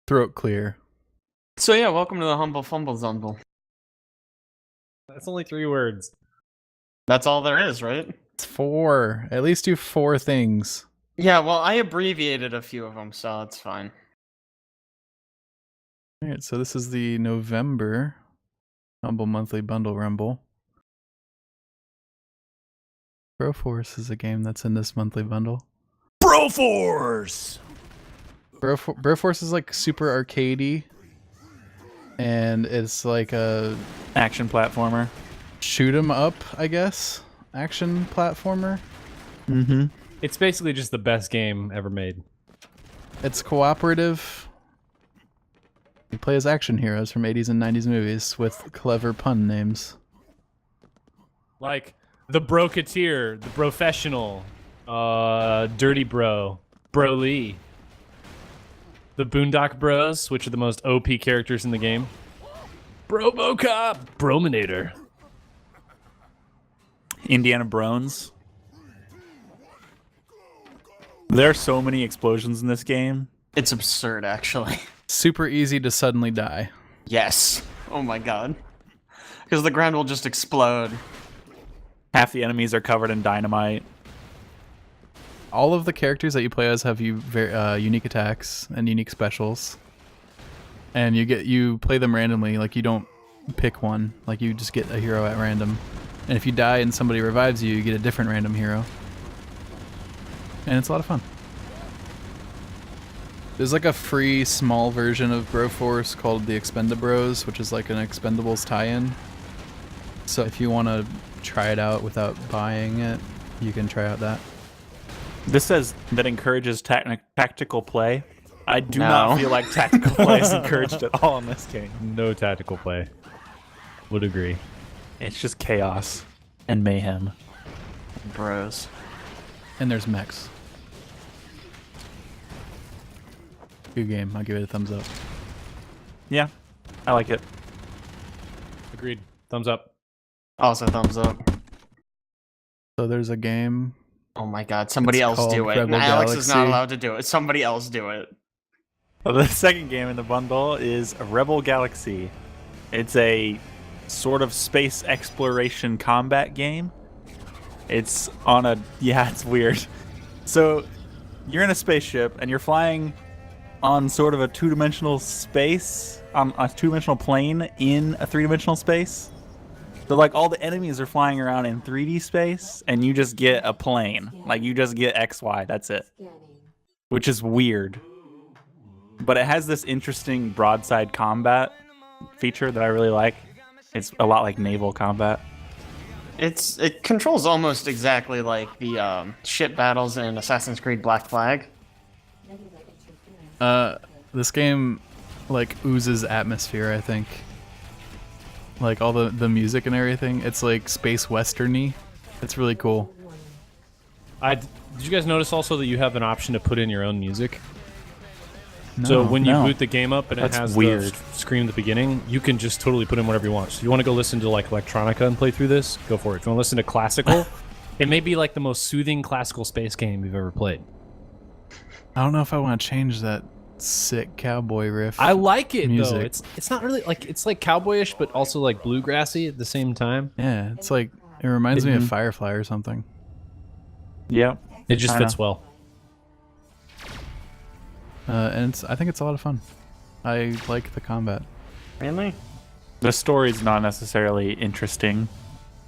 Throat clear. So yeah, welcome to the Humble Fumble Zumble. That's only 3 words. That's all there is, right? It's 4. At least do 4 things. Yeah, well, I abbreviated a few of them, so it's fine. Alright, so this is the November Humble Monthly Bundle Rumble. Broforce is a game that's in this monthly bundle. Broforce! Broforce is like super arcadey, and it's like a action platformer. Shoot 'em up, I guess. Action platformer. Mm-hmm. It's basically just the best game ever made. It's cooperative. You play as action heroes from 80s and 90s movies with clever pun names. Like the Broketeer, the Professional, Dirty Bro, Broly, the Boondock Bros, which are the most OP characters in the game. Brobocop, Brominator, Indiana Brones. There are so many explosions in this game. It's absurd, actually. Super easy to suddenly die. Yes. Oh my god. Because the ground will just explode. Half the enemies are covered in dynamite. All of the characters that you play as have unique attacks and unique specials. And you play them randomly, like you don't pick one. Like you just get a hero at random. And if you die and somebody revives you, you get a different random hero. And it's a lot of fun. There's like a free small version of Broforce called the Expendabros, which is like an Expendables tie-in. So if you want to try it out without buying it, you can try out that. This says that encourages tactical play. I do not feel like tactical play is encouraged at all in this game. no tactical play. Would agree. It's just chaos and mayhem. Bros. And there's mechs. Good game. I'll give it a thumbs up. Yeah, I like it. Agreed. Thumbs up. Also, thumbs up. So there's a game. Oh my god, somebody It's else called do it. Rebel Alex is not Galaxy. allowed to do it. Somebody else do it. Well, the second game in the bundle is Rebel Galaxy. It's a sort of space exploration combat game. It's on a... yeah, it's weird. So, you're in a spaceship, and you're flying on sort of a two-dimensional space, on a two-dimensional plane in a three-dimensional space. So, like, all the enemies are flying around in 3D space, and you just get a plane. Like, you just get XY, that's it. Which is weird. But it has this interesting broadside combat feature that I really like. It's a lot like naval combat. It controls almost exactly like the ship battles in Assassin's Creed Black Flag. This game like oozes atmosphere, I think. Like all the music and everything. It's like space westerny. It's really cool. Did you guys notice also that you have an option to put in your own music? No, So when you no. boot the game up and That's it has weird. the screen at the beginning, you can just totally put in whatever you want. So you want to go listen to like electronica and play through this? Go for it. If you want to listen to classical, it may be like the most soothing classical space game you've ever played. I don't know if I want to change that sick cowboy riff. I like it though. Music. It's not really like it's like cowboyish, but also like bluegrassy at the same time. Yeah, it's like it reminds me of Firefly or something. Yep. It just I know. fits well. And I think it's a lot of fun. I like the combat. Really? The story's not necessarily interesting.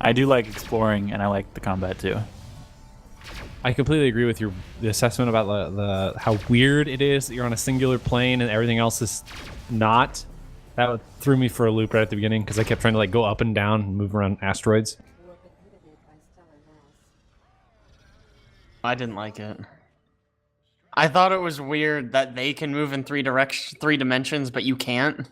I do like exploring, and I like the combat too. I completely agree with your assessment about the how weird it is that you're on a singular plane and everything else is not. That threw me for a loop right at the beginning because I kept trying to like go up and down and move around asteroids. I didn't like it. I thought it was weird that they can move in three dimensions, but you can't.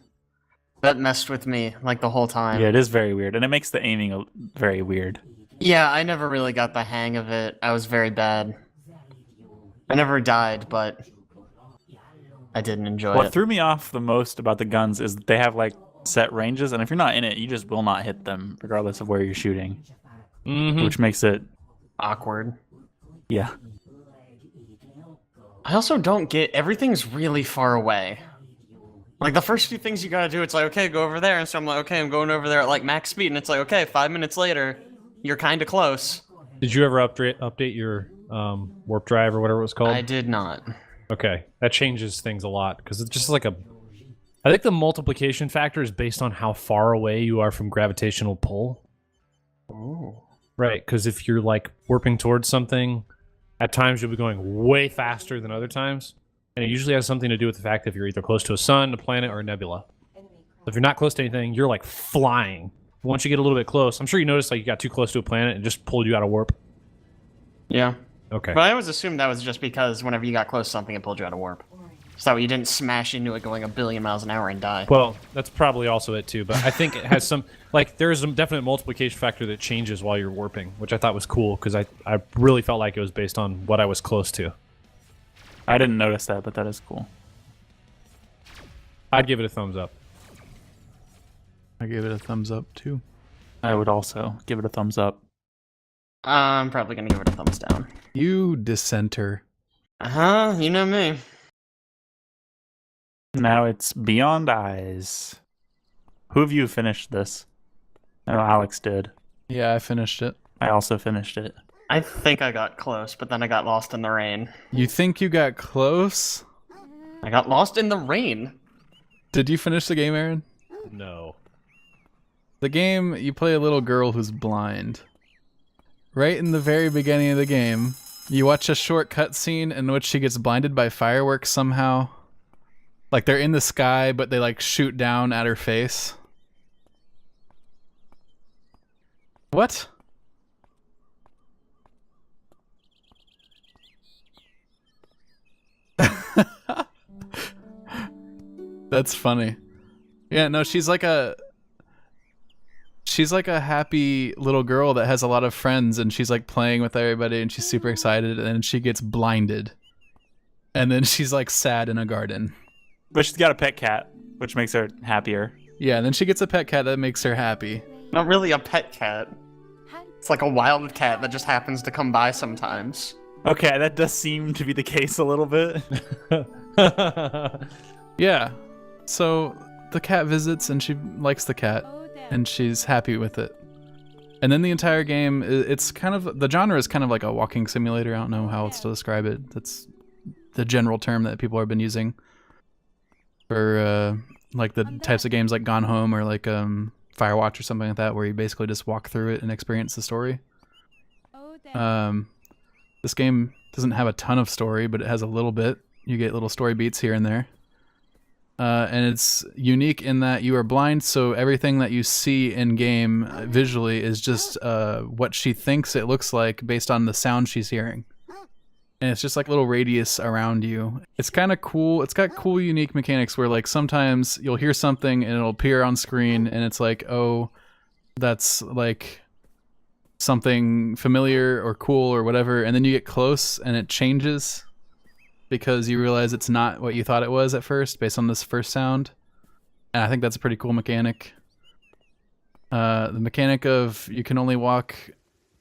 That messed with me like the whole time. Yeah, it is very weird, and it makes the aiming very weird. Yeah, I never really got the hang of it. I was very bad. I never died, but I didn't enjoy What it. threw me off the most about the guns is that they have like set ranges, and if you're not in it, you just will not hit them, regardless of where you're shooting. Which makes it Awkward. yeah. I also don't get... Everything's really far away. Like, the first few things you gotta do, it's like, okay, go over there. And so I'm like, okay, I'm going over there at, like, max speed. And it's like, okay, 5 minutes later, you're kind of close. Did you ever update your warp drive or whatever it was called? I did not. Okay, that changes things a lot because it's just like a. I think the multiplication factor is based on how far away you are from gravitational pull. Oh. Right, because if you're like warping towards something, at times you'll be going way faster than other times, and it usually has something to do with the fact that if you're either close to a sun, a planet, or a nebula. So if you're not close to anything, you're like flying. Once you get a little bit close, I'm sure you noticed like you got too close to a planet and just pulled you out of warp. Yeah. Okay. But I always assumed that was just because whenever you got close to something, it pulled you out of warp. So you didn't smash into it going a billion miles an hour and die. Well, that's probably also it too, but I think it has some, like, there's a definite multiplication factor that changes while you're warping, which I thought was cool, because I really felt like it was based on what I was close to. I didn't notice that, but that is cool. I'd give it a thumbs up. I gave it a thumbs up too. I would also give it a thumbs up. I'm probably gonna give it a thumbs down. You dissenter. Uh-huh, you know me. Now it's Beyond Eyes. Who of you finished this? Oh, Alex did. Yeah, I finished it. I also finished it. I think I got close, but then I got lost in the rain. You think you got close? I got lost in the rain. Did you finish the game, Aaron? No. The game, you play a little girl who's blind. Right in the very beginning of the game, you watch a short cutscene in which she gets blinded by fireworks somehow. Like, they're in the sky, but they, like, shoot down at her face. What? That's funny. Yeah, no, she's like a happy little girl that has a lot of friends, and she's like playing with everybody, and she's super excited, and then she gets blinded. And then she's like sad in a garden. But she's got a pet cat, which makes her happier. Yeah, and then she gets a pet cat that makes her happy. Not really a pet cat. It's like a wild cat that just happens to come by sometimes. Okay, that does seem to be the case a little bit. Yeah. So the cat visits, and she likes the cat, and she's happy with it. And then the entire game, it's kind of, the genre is kind of like a walking simulator. I don't know how else to describe it. That's the general term that people have been using for like the types of games like Gone Home or like Firewatch or something like that, where you basically just walk through it and experience the story. This game doesn't have a ton of story, but it has a little bit. You get little story beats here and there. And it's unique in that you are blind, so everything that you see in game visually is just what she thinks it looks like based on the sound she's hearing. And it's just like little radius around you. It's kind of cool. It's got cool, unique mechanics where like sometimes you'll hear something and it'll appear on screen and it's like, oh, that's like something familiar or cool or whatever. And then you get close and it changes because you realize it's not what you thought it was at first based on this first sound. And I think that's a pretty cool mechanic. The mechanic of you can only walk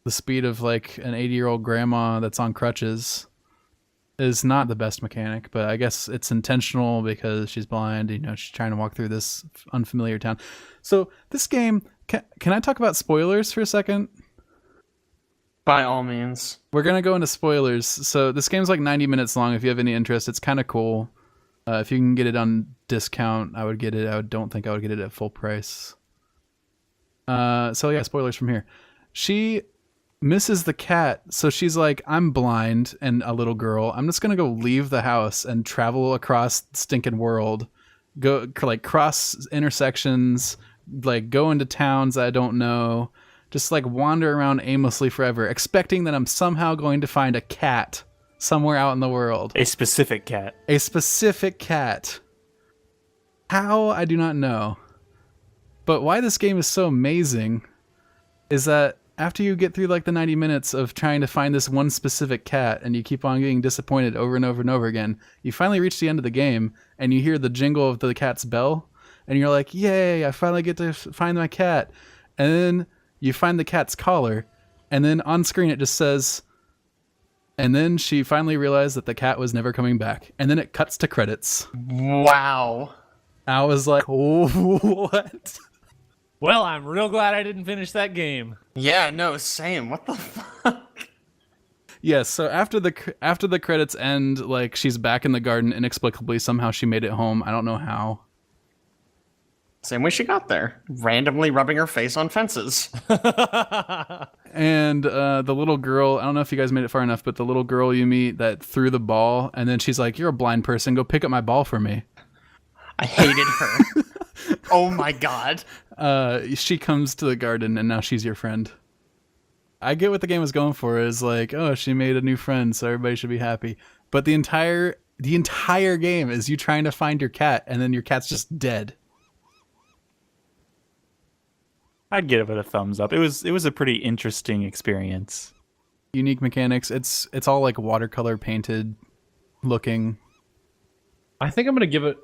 the speed of like an 80-year-old grandma that's on crutches is not the best mechanic, but I guess it's intentional because she's blind. You know, she's trying to walk through this unfamiliar town. So this game, can I talk about spoilers for a second? By all means. We're going to go into spoilers. So this game's like 90 minutes long. If you have any interest, it's kind of cool. If you can get it on discount, I would get it. Don't think I would get it at full price. So yeah, spoilers from here. She misses the cat, so she's like, I'm blind and a little girl. I'm just going to go leave the house and travel across the stinking world. Go like cross intersections, like go into towns that I don't know. Just like wander around aimlessly forever, expecting that I'm somehow going to find a cat somewhere out in the world. A specific cat. A specific cat. How, I do not know. But why this game is so amazing is that after you get through like the 90 minutes of trying to find this one specific cat and you keep on getting disappointed over and over and over again, you finally reach the end of the game and you hear the jingle of the cat's bell and you're like, yay, I finally get to find my cat. And then you find the cat's collar, and then on screen it just says, and then she finally realized that the cat was never coming back. And then it cuts to credits. Wow. I was like, what? Well, I'm real glad I didn't finish that game. Yeah, no, same. What the fuck? Yes, so after the credits end, like she's back in the garden inexplicably. Somehow she made it home. I don't know how. Same way she got there. Randomly rubbing her face on fences. And the little girl, I don't know if you guys made it far enough, but the little girl you meet that threw the ball, and then she's like, "You're a blind person. Go pick up my ball for me." I hated her. Oh my god. She comes to the garden, and now she's your friend. I get what the game was going for. Is like, oh, she made a new friend, so everybody should be happy. But the entire game is you trying to find your cat, and then your cat's just dead. I'd give it a thumbs up. It was a pretty interesting experience. Unique mechanics. It's all like watercolor painted looking. I think I'm gonna give it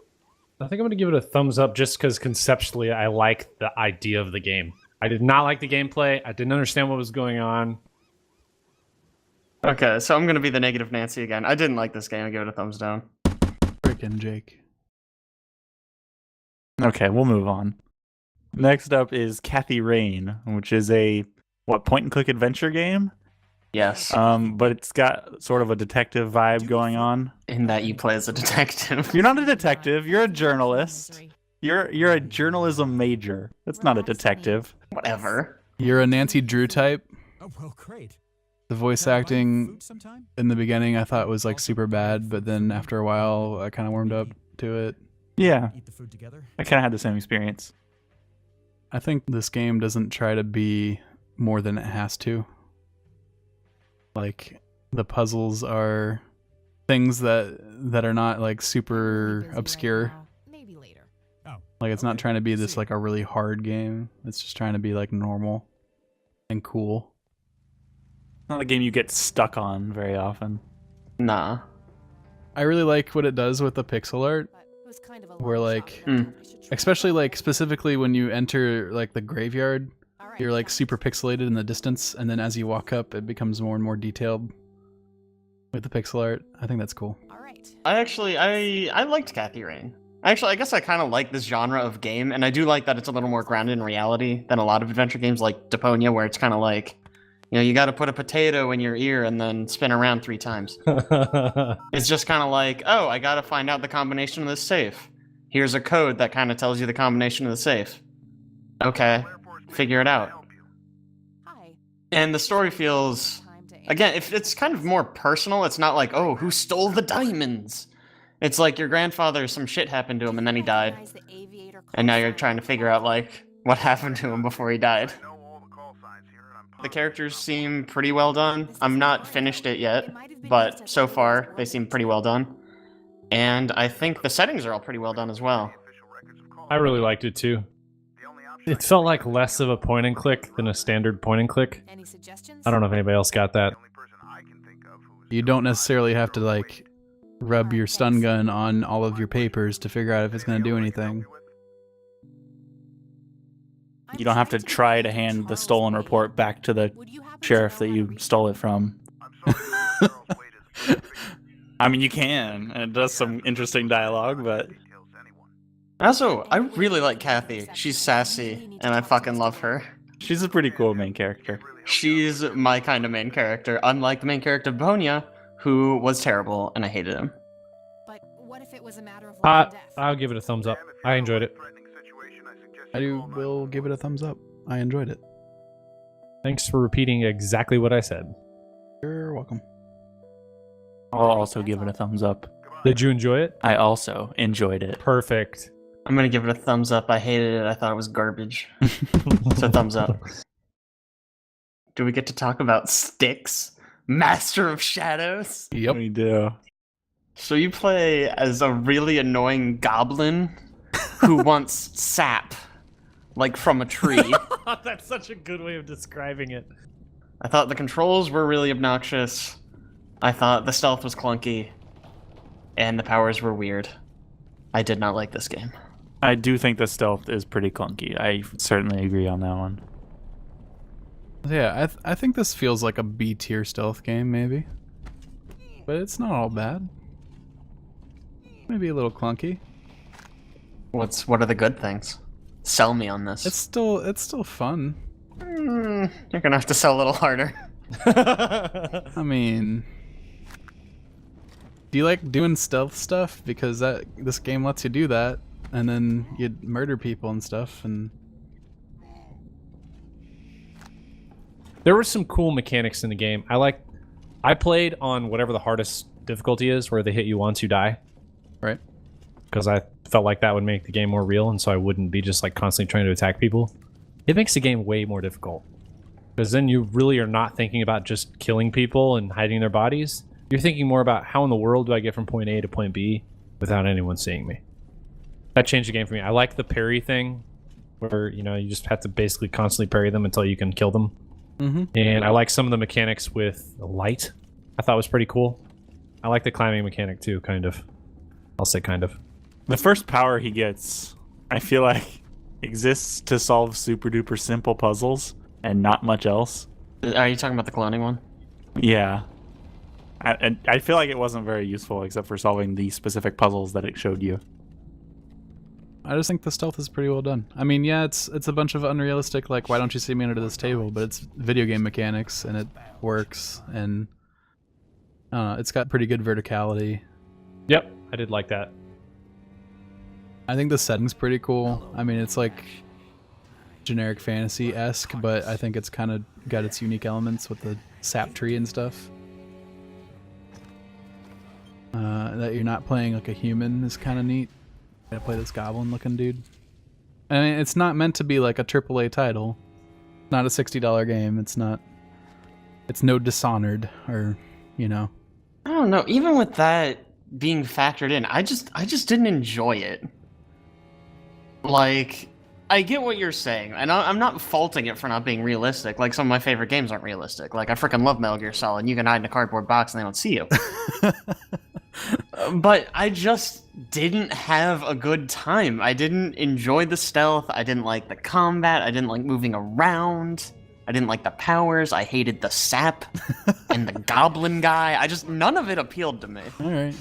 a thumbs up just because conceptually I like the idea of the game. I did not like the gameplay. I didn't understand what was going on. Okay, so I'm gonna be the negative Nancy again. I didn't like this game. I give it a thumbs down. Frickin' Jake. Okay, we'll move on. Next up is Cathy Rain, which is a point-and-click adventure game. Yes. But it's got sort of a detective vibe going on. In that you play as a detective. You're not a detective. You're a journalist. You're a journalism major. That's not a detective. Whatever. You're a Nancy Drew type. Oh, well, great. The voice acting in the beginning I thought was like super bad, but then after a while I kind of warmed up to it. Yeah, Eat the food together. I kind of had the same experience. I think this game doesn't try to be more than it has to. Like, the puzzles are things that are not like super obscure. Maybe later. Oh. Like, it's not trying to be this like a really hard game. It's just trying to be like normal and cool. Not a game you get stuck on very often. Nah. I really like what it does with the pixel art, where like, especially like specifically when you enter like the graveyard, you're like super pixelated in the distance, and then as you walk up, it becomes more and more detailed with the pixel art. I think that's cool. I liked Cathy Rain. Actually, I guess I kind of like this genre of game, and I do like that it's a little more grounded in reality than a lot of adventure games like Deponia, where it's kind of like, you know, you got to put a potato in your ear and then spin around 3 times. It's just kind of like, oh, I got to find out the combination of this safe. Here's a code that kind of tells you the combination of the safe. Okay, figure it out. And the story feels, again, if it's kind of more personal. It's not like, oh, who stole the diamonds? It's like your grandfather, some shit happened to him and then he died. And now you're trying to figure out, like, what happened to him before he died. The characters seem pretty well done. I'm not finished it yet, but so far they seem pretty well done. And I think the settings are all pretty well done as well. I really liked it too. It felt like less of a point and click than a standard point and click. I don't know if anybody else got that. You don't necessarily have to like rub your stun gun on all of your papers to figure out if it's going to do anything. You don't have to try to hand the stolen report back to the sheriff that you stole it from. I mean, you can, and it does some interesting dialogue, but... Also, I really like Cathy. She's sassy, and I fucking love her. She's a pretty cool main character. She's my kind of main character, unlike the main character of Bonia, who was terrible, and I hated him. But what if it was a matter of life and death? I'll give it a thumbs up. I enjoyed it. I will give it a thumbs up. I enjoyed it. Thanks for repeating exactly what I said. You're welcome. I'll also give it a thumbs up. Did you enjoy it? I also enjoyed it. Perfect. I'm gonna give it a thumbs up. I hated it. I thought it was garbage. So thumbs up. Do we get to talk about Styx, Master of Shadows? Yep. We do. So you play as a really annoying goblin who wants sap, like from a tree. That's such a good way of describing it. I thought the controls were really obnoxious. I thought the stealth was clunky. And the powers were weird. I did not like this game. I do think the stealth is pretty clunky. I certainly agree on that one. Yeah, I think this feels like a B tier stealth game, maybe. But it's not all bad. Maybe a little clunky. What are the good things? Sell me on this. It's still fun. You're gonna have to sell a little harder. I mean, do you like doing stealth stuff? Because this game lets you do that, and then you murder people and stuff. And There were some cool mechanics in the game. I played on whatever the hardest difficulty is, where they hit you once you die, right? because I felt like that would make the game more real, and so I wouldn't be just like constantly trying to attack people. It makes the game way more difficult, because then you really are not thinking about just killing people and hiding their bodies. You're thinking more about how in the world do I get from point A to point B without anyone seeing me. That changed the game for me. I like the parry thing, where you just have to basically constantly parry them until you can kill them. Mm-hmm. And I like some of the mechanics with light. I thought was pretty cool. I like the climbing mechanic too, kind of. I'll say kind of. The first power he gets, I feel like, exists to solve super duper simple puzzles and not much else. Are you talking about the cloning one? Yeah. I feel like it wasn't very useful except for solving the specific puzzles that it showed you. I just think the stealth is pretty well done. I mean, yeah, it's a bunch of unrealistic, like, why don't you see me under this table? But it's video game mechanics, and it works, and I don't know, it's got pretty good verticality. Yep, I did like that. I think the setting's pretty cool. I mean, it's like generic fantasy-esque, but I think it's kind of got its unique elements with the sap tree and stuff. That you're not playing like a human is kind of neat. You gotta play this goblin-looking dude. I mean, it's not meant to be like a AAA title. Not a $60 game. It's not. It's no Dishonored or, I don't know. Even with that being factored in, I just didn't enjoy it. Like, I get what you're saying, and I'm not faulting it for not being realistic. Like, some of my favorite games aren't realistic. Like, I freaking love Metal Gear Solid. You can hide in a cardboard box and they don't see you. But I just didn't have a good time. I didn't enjoy the stealth. I didn't like the combat. I didn't like moving around. I didn't like the powers. I hated the sap and the goblin guy. None of it appealed to me. all right.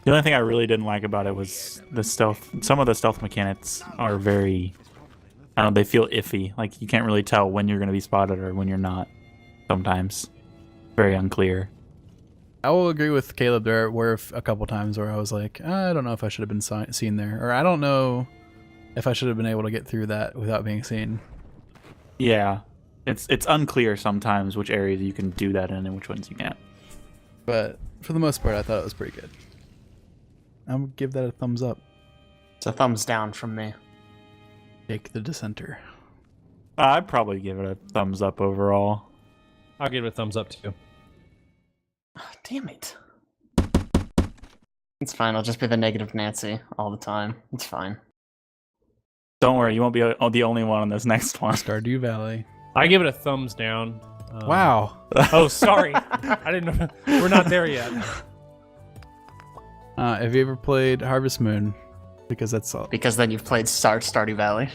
The only thing I really didn't like about it was the stealth. Some of the stealth mechanics are very, I don't know, they feel iffy. Like, you can't really tell when you're going to be spotted or when you're not. Sometimes. Very unclear. I will agree with Caleb. There were a couple times where I was like, I don't know if I should have been seen there, or I don't know if I should have been able to get through that without being seen. Yeah. It's unclear sometimes which areas you can do that in and which ones you can't. But for the most part, I thought it was pretty good. I would give that a thumbs up. It's a thumbs down from me. Jake the Dissenter. I'd probably give it a thumbs up overall. I'll give it a thumbs up too. Damn it. It's fine. I'll just be the negative Nancy all the time. It's fine. Don't worry, you won't be the only one on this next one. Stardew Valley. I give it a thumbs down. Wow. Oh, sorry. I didn't know. We're not there yet. Have you ever played Harvest Moon? Because that's all. Because then you've played Stardew Valley.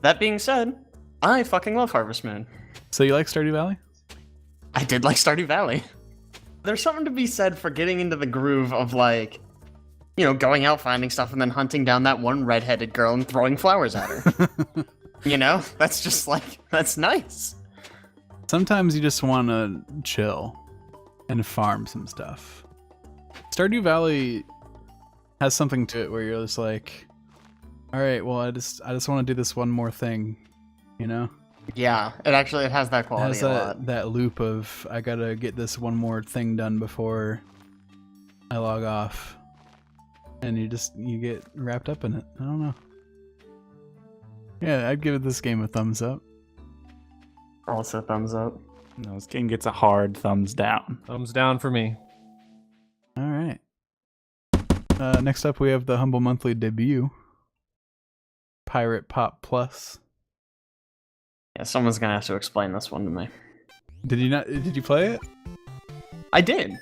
That being said, I fucking love Harvest Moon. So you like Stardew Valley? I did like Stardew Valley. There's something to be said for getting into the groove of, like, going out finding stuff and then hunting down that one redheaded girl and throwing flowers at her. That's just like, that's nice. Sometimes you just want to chill and farm some stuff. Stardew Valley has something to it where you're just like, all right, well, I just want to do this one more thing, Yeah, it has that It quality has a lot. that loop of, I gotta get this one more thing done before I log off. And you get wrapped up in it. I don't know. Yeah, I'd give this game a thumbs up. Also thumbs up. No, this game gets a hard thumbs down. Thumbs down for me. All right. Next up, we have the Humble Monthly debut, Pirate Pop Plus. Yeah, someone's gonna have to explain this one to me. Did you play it? I did.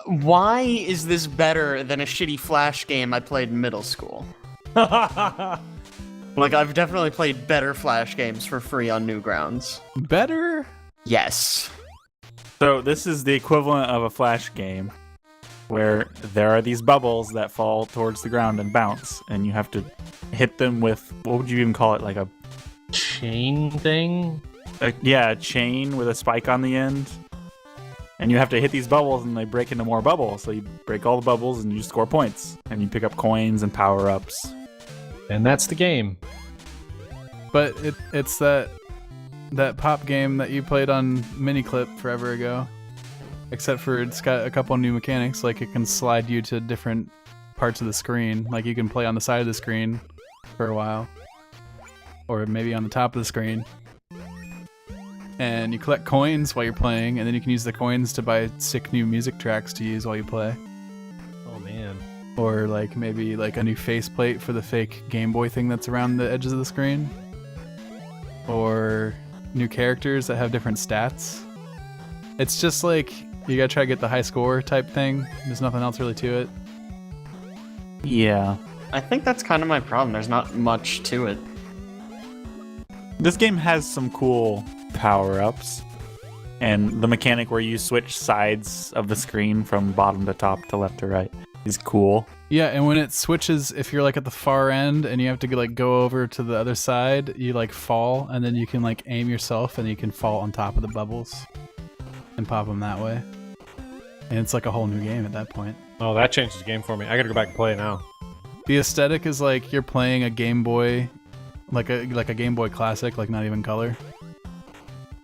Why is this better than a shitty Flash game I played in middle school? Like, I've definitely played better Flash games for free on Newgrounds. Better? Yes. So this is the equivalent of a Flash game, where there are these bubbles that fall towards the ground and bounce, and you have to hit them with, what would you even call it, like a Chain thing? a chain with a spike on the end. And you have to hit these bubbles and they break into more bubbles. So you break all the bubbles and you score points. And you pick up coins and power-ups. And that's the game. But it's that pop game that you played on Miniclip forever ago. Except for it's got a couple new mechanics, like it can slide you to different parts of the screen. Like you can play on the side of the screen for a while. Or maybe on the top of the screen. And you collect coins while you're playing, and then you can use the coins to buy sick new music tracks to use while you play. Oh man. Or like maybe like a new faceplate for the fake Game Boy thing that's around the edges of the screen. Or new characters that have different stats. It's just like, you gotta try to get the high score type thing. There's nothing else really to it. Yeah. I think that's kind of my problem. There's not much to it. This game has some cool power-ups. And the mechanic where you switch sides of the screen from bottom to top to left to right is cool. Yeah, and when it switches, if you're like at the far end and you have to like go over to the other side, you like fall, and then you can like aim yourself and you can fall on top of the bubbles and pop them that way. And it's like a whole new game at that point. Oh, that changes the game for me. I gotta go back and play it now. The aesthetic is like you're playing a Game Boy, like a Game Boy Classic, like not even color.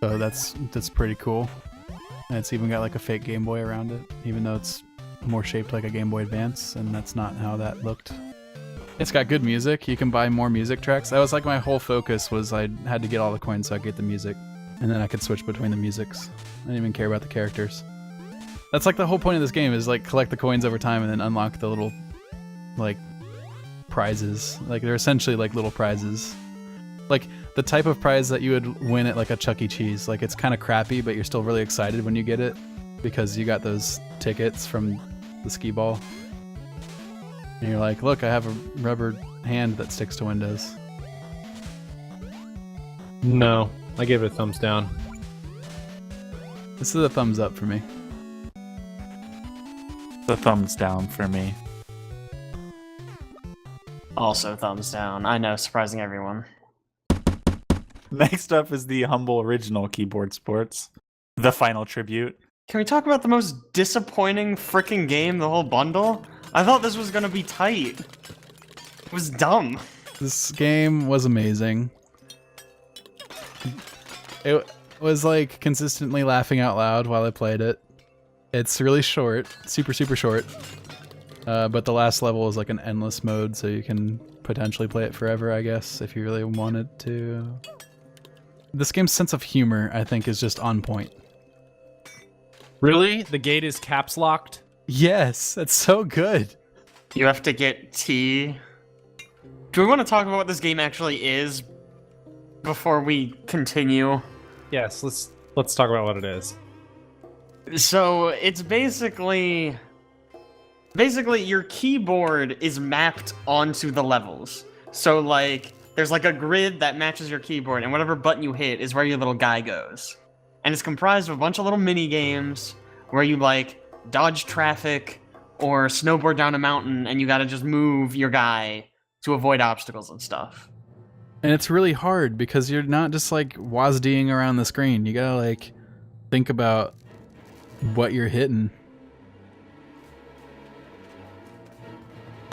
So that's pretty cool. And it's even got like a fake Game Boy around it, even though it's more shaped like a Game Boy Advance, and that's not how that looked. It's got good music. You can buy more music tracks. That was like my whole focus, was I had to get all the coins so I could get the music, and then I could switch between the musics. I didn't even care about the characters. That's like the whole point of this game, is like collect the coins over time and then unlock the little like prizes. Like they're essentially like little prizes. Like the type of prize that you would win at like a Chuck E. Cheese. Like it's kind of crappy, but you're still really excited when you get it because you got those tickets from the skee ball. And you're like, look, I have a rubber hand that sticks to windows. No, I give it a thumbs down. This is a thumbs up for me. The thumbs down for me. Also, thumbs down. I know, surprising everyone. Next up is the humble original Keyboard Sports. The final tribute. Can we talk about the most disappointing freaking game, the whole bundle? I thought this was gonna be tight. It was dumb. This game was amazing. It was like consistently laughing out loud while I played it. It's really short, super short. But the last level is like an endless mode, so you can potentially play it forever, I guess, if you really wanted to. This game's sense of humor, I think, is just on point. Really? The gate is caps locked? Yes, that's so good. You have to get T. Do we want to talk about what this game actually is before we continue? Yes, let's talk about what it is. So it's basically your keyboard is mapped onto the levels. So like there's like a grid that matches your keyboard, and whatever button you hit is where your little guy goes. And it's comprised of a bunch of little mini games where you like dodge traffic or snowboard down a mountain, and you gotta just move your guy to avoid obstacles and stuff. And it's really hard because you're not just like WASDing around the screen. You gotta like think about what you're hitting.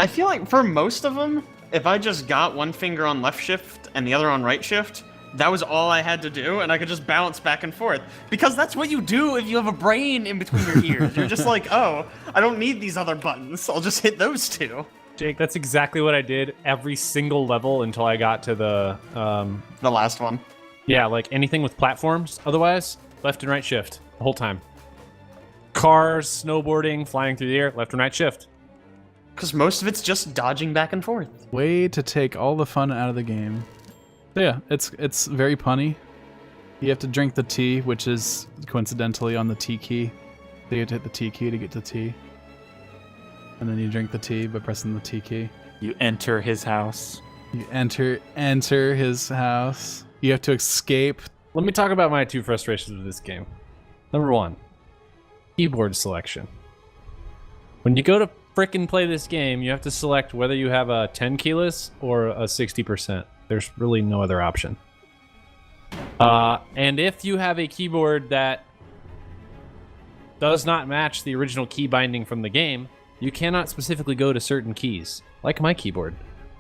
I feel like for most of them, if I just got one finger on left shift and the other on right shift, that was all I had to do, and I could just bounce back and forth. Because that's what you do if you have a brain in between your ears. You're just like, oh, I don't need these other buttons. I'll just hit those two. Jake, that's exactly what I did every single level until I got to the last one. Yeah, like anything with platforms. Otherwise, left and right shift the whole time. Cars, snowboarding, flying through the air, left and right shift. Because most of it's just dodging back and forth. Way to take all the fun out of the game. But yeah, it's very punny. You have to drink the tea, which is coincidentally on the T key. So you have to hit the T key to get to T. And then you drink the tea by pressing the T key. You enter his house. You enter his house. You have to escape. Let me talk about my two frustrations with this game. Number one, keyboard selection. When you go to frickin' play this game, you have to select whether you have a 10 keyless or a 60%. There's really no other option. And if you have a keyboard that does not match the original key binding from the game, you cannot specifically go to certain keys, like my keyboard.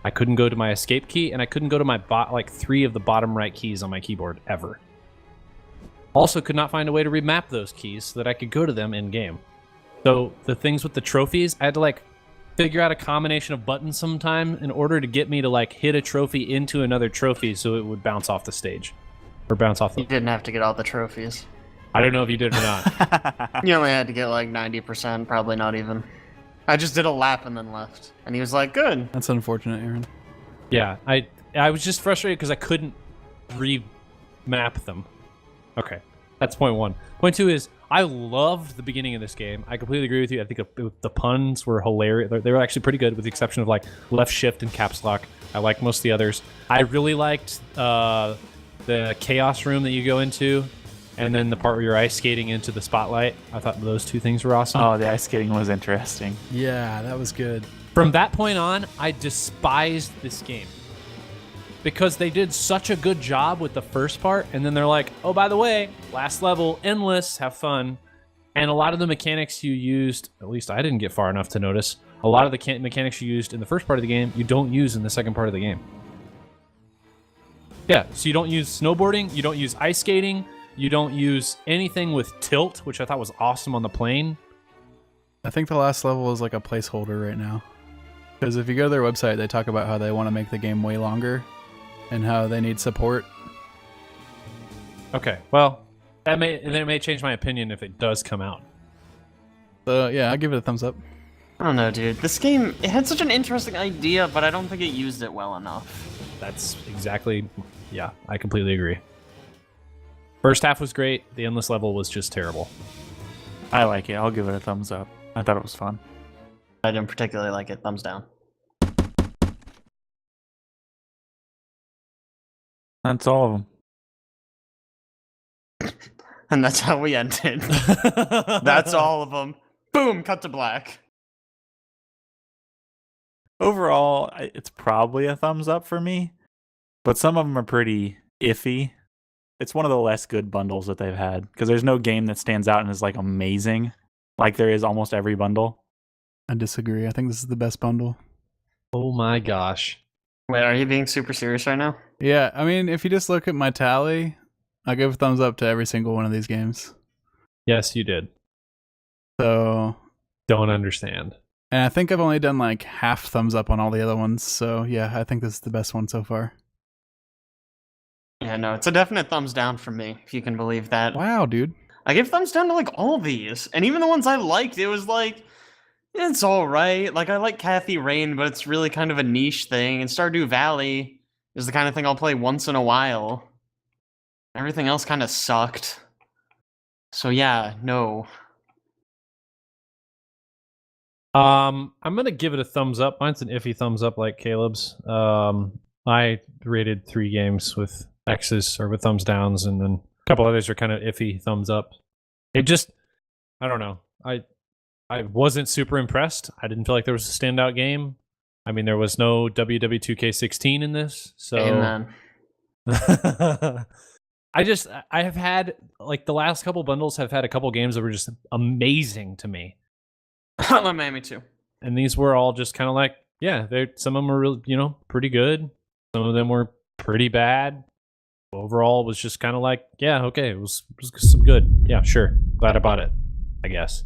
I couldn't go to my escape key, and I couldn't go to my 3 of the bottom right keys on my keyboard ever. Also could not find a way to remap those keys so that I could go to them in game. So the things with the trophies, I had to like figure out a combination of buttons sometime in order to get me to like hit a trophy into another trophy so it would bounce off the stage. Or bounce off the... You didn't have to get all the trophies. I don't know if you did or not. You only had to get like 90%, probably not even. I just did a lap and then left. And he was like, good. That's unfortunate, Aaron. Yeah, I was just frustrated because I couldn't remap them. Okay, that's point 1. Point 2 is, I loved the beginning of this game. I completely agree with you. I think the puns were hilarious. They were actually pretty good, with the exception of like left shift and caps lock. I like most of the others. I really liked the chaos room that you go into, and then the part where you're ice skating into the spotlight. I thought those 2 things were awesome. Oh, the ice skating was interesting. Yeah, that was good. From that point on, I despised this game. Because they did such a good job with the first part, and then they're like, oh, by the way, last level, endless, have fun. And a lot of the mechanics you used, at least I didn't get far enough to notice, a lot of the mechanics you used in the first part of the game, you don't use in the second part of the game. Yeah, so you don't use snowboarding, you don't use ice skating, you don't use anything with tilt, which I thought was awesome on the plane. I think the last level is like a placeholder right now. Because if you go to their website, they talk about how they want to make the game way longer and how they need support. Okay, well, that may change my opinion if it does come out. So yeah, I'll give it a thumbs up. I don't know, dude. This game, it had such an interesting idea, but I don't think it used it well enough. That's exactly, yeah, I completely agree. First half was great, the endless level was just terrible. I like it. I'll give it a thumbs up. I thought it was fun. I didn't particularly like it. Thumbs down. That's all of them. And that's how we ended. That's all of them. Boom, cut to black. Overall, it's probably a thumbs up for me, but some of them are pretty iffy. It's one of the less good bundles that they've had, because there's no game that stands out and is like amazing, like there is almost every bundle. I disagree. I think this is the best bundle. Oh my gosh. Wait, are you being super serious right now? Yeah, I mean, if you just look at my tally, I give a thumbs up to every single one of these games. Yes, you did. So... Don't understand. And I think I've only done like half thumbs up on all the other ones, so yeah, I think this is the best one so far. Yeah, no, it's a definite thumbs down from me, if you can believe that. Wow, dude. I give thumbs down to like all of these, and even the ones I liked, it was like, it's alright. Like, I like Cathy Rain, but it's really kind of a niche thing, and Stardew Valley is the kind of thing I'll play once in a while. Everything else kind of sucked. So yeah, no. I'm gonna give it a thumbs up. Mine's an iffy thumbs up, like Caleb's. I rated 3 games with X's or with thumbs downs, and then a couple others are kind of iffy thumbs up. It just, I don't know. I wasn't super impressed. I didn't feel like there was a standout game. I mean, there was no WW2K16 in this, so. Amen. I have had, like, the last couple bundles have had a couple games that were just amazing to me. Hotline Miami 2. And these were all just kind of like, yeah, some of them were really, pretty good. Some of them were pretty bad. Overall, it was just kind of like, yeah, okay, it was some good. Yeah, sure. Glad I bought it, I guess.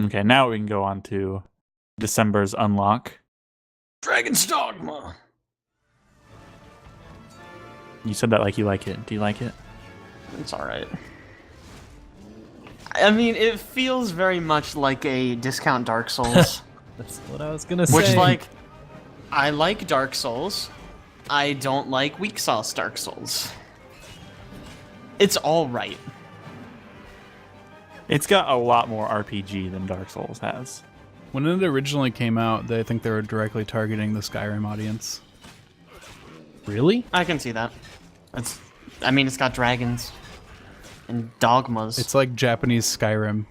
Okay, now we can go on to December's unlock. Dragon's Dogma. You said that like you like it. Do you like it? It's alright. I mean, it feels very much like a discount Dark Souls. That's what I was gonna say. Which, like, I like Dark Souls. I don't like weak sauce Dark Souls. It's alright. It's got a lot more RPG than Dark Souls has. When it originally came out, I think they were directly targeting the Skyrim audience. Really? I can see that. I mean, it's got dragons and dogmas. It's like Japanese Skyrim.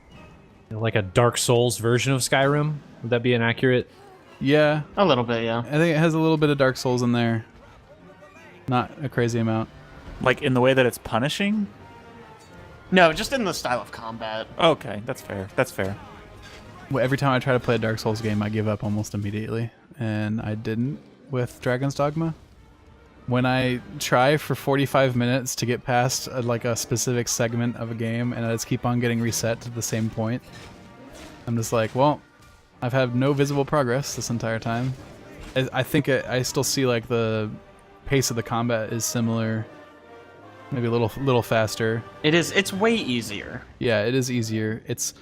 Like a Dark Souls version of Skyrim? Would that be an accurate? Yeah, A little bit, yeah. I think it has a little bit of Dark Souls in there. Not a crazy amount. Like in the way that it's punishing? No, just in the style of combat. Okay, that's fair. That's fair. Well, every time I try to play a Dark Souls game, I give up almost immediately, and I didn't with Dragon's Dogma. When I try for 45 minutes to get past like a specific segment of a game, and I just keep on getting reset to the same point, I'm just like, well, I've had no visible progress this entire time. I think I still see like the pace of the combat is similar, maybe a little faster. It's way easier. Yeah, it is easier. It's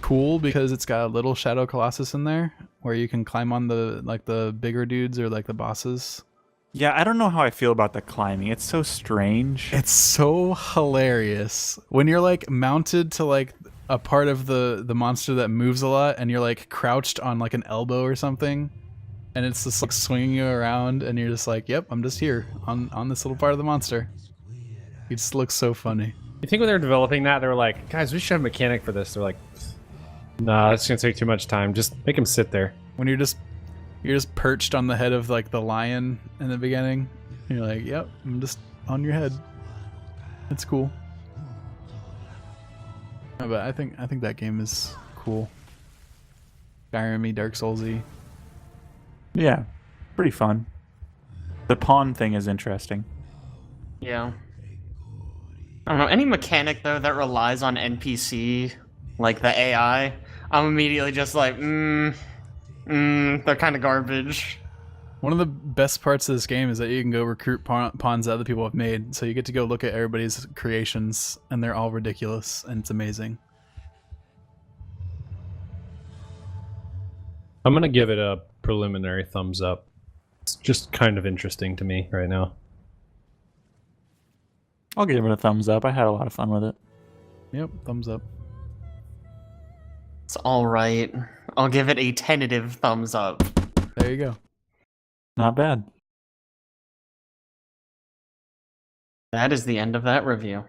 cool because it's got a little Shadow Colossus in there where you can climb on the bigger dudes or like the bosses. Yeah, I don't know how I feel about the climbing. It's so strange. It's so hilarious when you're like mounted to like a part of the monster that moves a lot, and you're like crouched on like an elbow or something, and it's just like swinging you around, and you're just like, yep, I'm just here on this little part of the monster. It just looks so funny. You think when they were developing that, they were like, guys, we should have a mechanic for this. They're like, nah, it's gonna take too much time. Just make him sit there. When you're just perched on the head of like the lion in the beginning, and you're like, yep, I'm just on your head. It's cool. No, but I think that game is cool. Skyrim-y, Dark Souls-y. Yeah, pretty fun. The pawn thing is interesting. Yeah. I don't know, any mechanic though that relies on NPC, like the AI, I'm immediately just like, they're kind of garbage. One of the best parts of this game is that you can go recruit pawns that other people have made, so you get to go look at everybody's creations, and they're all ridiculous, and it's amazing. I'm gonna give it a preliminary thumbs up. It's just kind of interesting to me right now. I'll give it a thumbs up. I had a lot of fun with it. Yep, thumbs up. It's alright. I'll give it a tentative thumbs up. There you go. Not bad. That is the end of that review.